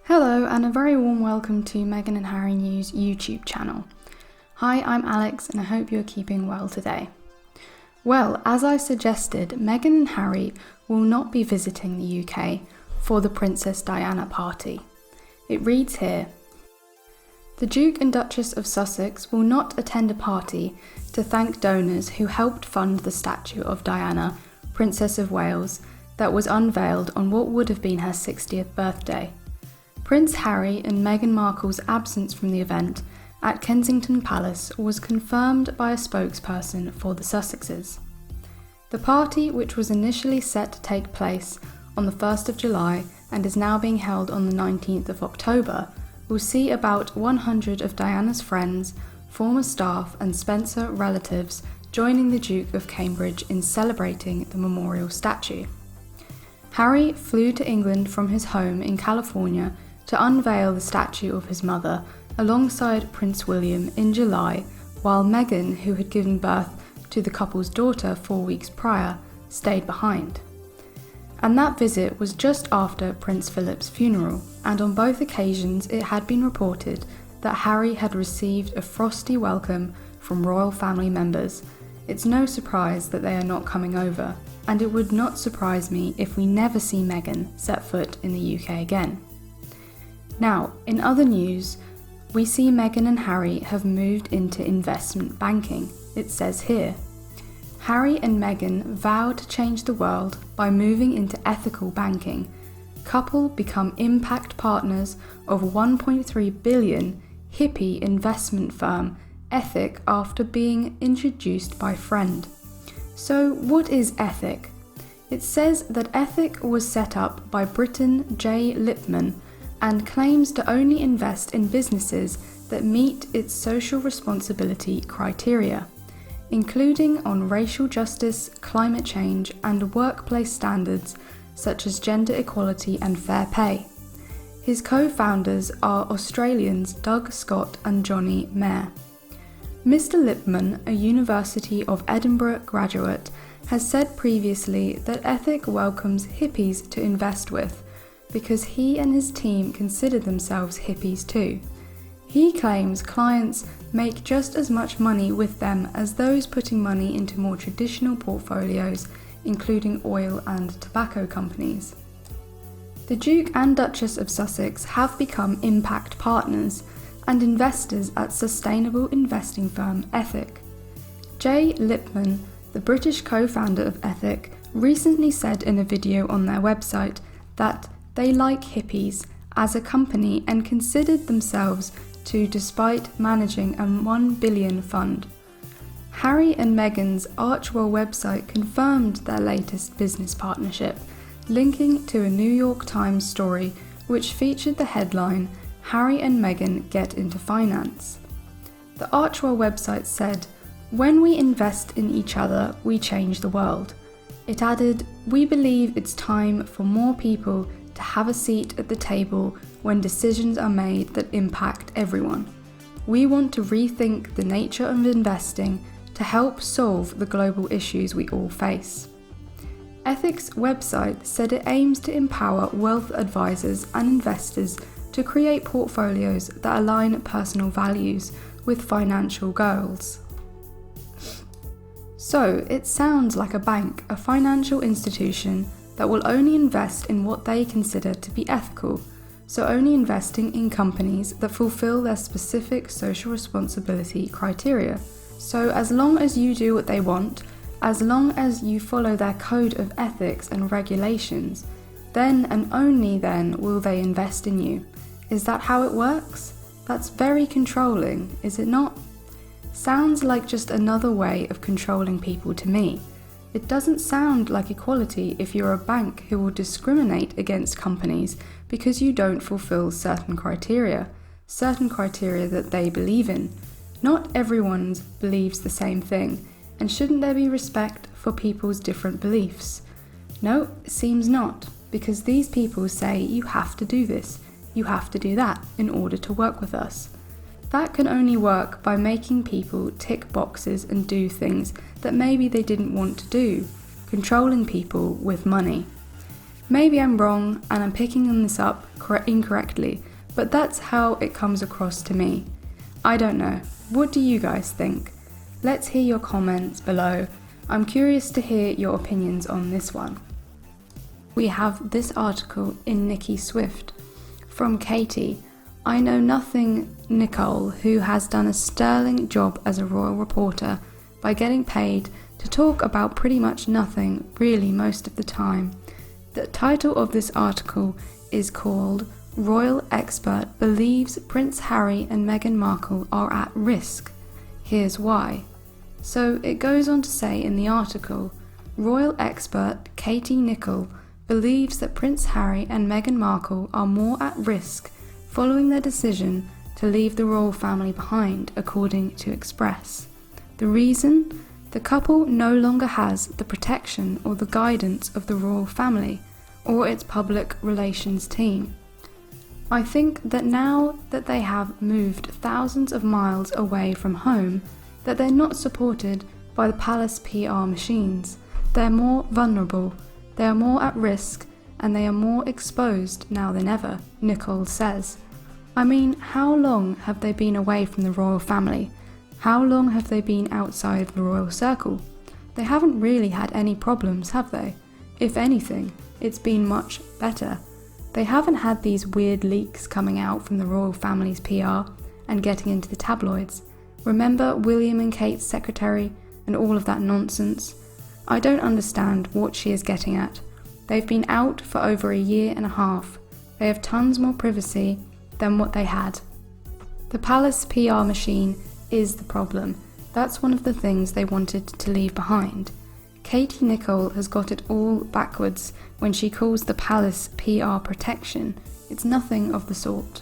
Hello and a very warm welcome to Meghan and Harry News YouTube channel. Hi, I'm Alex and I hope you're keeping well today. Well, as I suggested, Meghan and Harry will not be visiting the UK for the Princess Diana party. It reads here, "The Duke and Duchess of Sussex will not attend a party to thank donors who helped fund the statue of Diana, Princess of Wales, that was unveiled on what would have been her 60th birthday. Prince Harry and Meghan Markle's absence from the event at Kensington Palace was confirmed by a spokesperson for the Sussexes. The party, which was initially set to take place on the 1st of July and is now being held on the 19th of October, will see about 100 of Diana's friends, former staff and Spencer relatives joining the Duke of Cambridge in celebrating the memorial statue. Harry flew to England from his home in California to unveil the statue of his mother alongside Prince William in July, while Meghan, who had given birth to the couple's daughter 4 weeks prior, stayed behind. And that visit was just after Prince Philip's funeral, and on both occasions it had been reported that Harry had received a frosty welcome from royal family members. It's no surprise that they are not coming over, and it would not surprise me if we never see Meghan set foot in the UK again. Now, in other news, we see Meghan and Harry have moved into investment banking. It says here, Harry and Meghan vowed to change the world by moving into ethical banking. Couple become impact partners of $1.3 billion hippie investment firm Ethic after being introduced by friend. So what is Ethic? It says that Ethic was set up by Briton Jay Lipman and claims to only invest in businesses that meet its social responsibility criteria, including on racial justice, climate change, and workplace standards such as gender equality and fair pay. His co-founders are Australians Doug Scott and Johnny Mayer. Mr. Lipman, a University of Edinburgh graduate, has said previously that Ethic welcomes hippies to invest with, because he and his team consider themselves hippies too. He claims clients make just as much money with them as those putting money into more traditional portfolios, including oil and tobacco companies. The Duke and Duchess of Sussex have become impact partners and investors at sustainable investing firm Ethic. Jay Lipman, the British co-founder of Ethic, recently said in a video on their website that they like hippies as a company and considered themselves to, despite managing a $1 billion fund. Harry and Meghan's Archewell website confirmed their latest business partnership, linking to a New York Times story which featured the headline, "Harry and Meghan get into finance." The Archewell website said, "When we invest in each other, we change the world." It added, "We believe it's time for more people to have a seat at the table when decisions are made that impact everyone. We want to rethink the nature of investing to help solve the global issues we all face." Ethic's website said it aims to empower wealth advisors and investors to create portfolios that align personal values with financial goals. So it sounds like a bank, a financial institution that will only invest in what they consider to be ethical, so only investing in companies that fulfill their specific social responsibility criteria. So as long as you do what they want, as long as you follow their code of ethics and regulations, then and only then will they invest in you. Is that how it works? That's very controlling, is it not? Sounds like just another way of controlling people to me. It doesn't sound like equality if you're a bank who will discriminate against companies because you don't fulfill certain criteria that they believe in. Not everyone believes the same thing, and shouldn't there be respect for people's different beliefs? No, it seems not, because these people say you have to do this, you have to do that in order to work with us. That can only work by making people tick boxes and do things that maybe they didn't want to do, controlling people with money. Maybe I'm wrong and I'm picking this up incorrectly, but that's how it comes across to me. I don't know. What do you guys think? Let's hear your comments below. I'm curious to hear your opinions on this one. We have this article in Nicki Swift from Katie. I know nothing Nicole, who has done a sterling job as a royal reporter by getting paid to talk about pretty much nothing really most of the time. The title of this article is called Royal Expert Believes Prince Harry and Meghan Markle Are at Risk. Here's why. So it goes on to say in the article, Royal expert Katie Nicholl believes that Prince Harry and Meghan Markle are more at risk following their decision to leave the royal family behind, according to Express. The reason? The couple no longer has the protection or the guidance of the royal family or its public relations team. I think that now that they have moved thousands of miles away from home, that they're not supported by the palace PR machines. They're more vulnerable, they are more at risk, and they are more exposed now than ever, Nicholl says. I mean, how long have they been away from the royal family? How long have they been outside of the royal circle? They haven't really had any problems, have they? If anything, it's been much better. They haven't had these weird leaks coming out from the royal family's PR and getting into the tabloids. Remember William and Kate's secretary and all of that nonsense? I don't understand what she is getting at. They've been out for over a year and a half. They have tons more privacy than what they had. The palace PR machine is the problem. That's one of the things they wanted to leave behind. Katie Nicholl has got it all backwards when she calls the palace PR protection. It's nothing of the sort.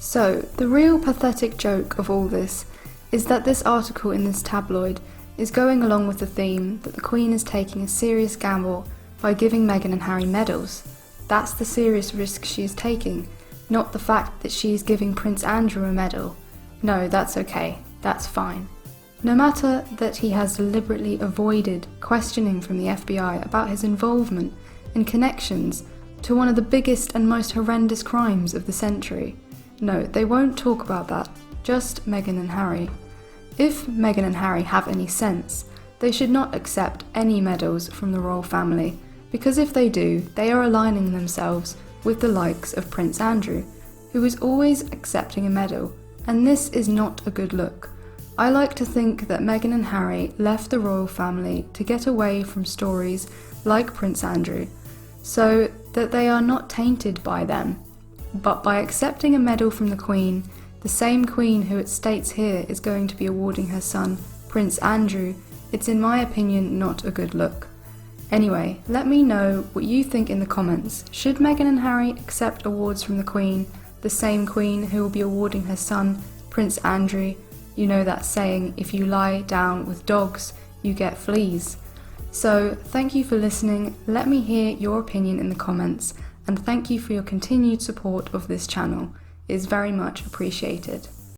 So, the real pathetic joke of all this is that this article in this tabloid is going along with the theme that the Queen is taking a serious gamble by giving Meghan and Harry medals. That's the serious risk she is taking, not the fact that she is giving Prince Andrew a medal. No, that's okay, that's fine. No matter that he has deliberately avoided questioning from the FBI about his involvement and connections to one of the biggest and most horrendous crimes of the century. No, they won't talk about that, just Meghan and Harry. If Meghan and Harry have any sense, they should not accept any medals from the royal family, because if they do, they are aligning themselves with the likes of Prince Andrew, who is always accepting a medal, and this is not a good look. I like to think that Meghan and Harry left the royal family to get away from stories like Prince Andrew, so that they are not tainted by them. But by accepting a medal from the Queen, the same Queen who it states here is going to be awarding her son, Prince Andrew, it's in my opinion not a good look. Anyway, let me know what you think in the comments. Should Meghan and Harry accept awards from the Queen, the same Queen who will be awarding her son, Prince Andrew? You know that saying, if you lie down with dogs, you get fleas. So, thank you for listening, let me hear your opinion in the comments, and thank you for your continued support of this channel. It is very much appreciated.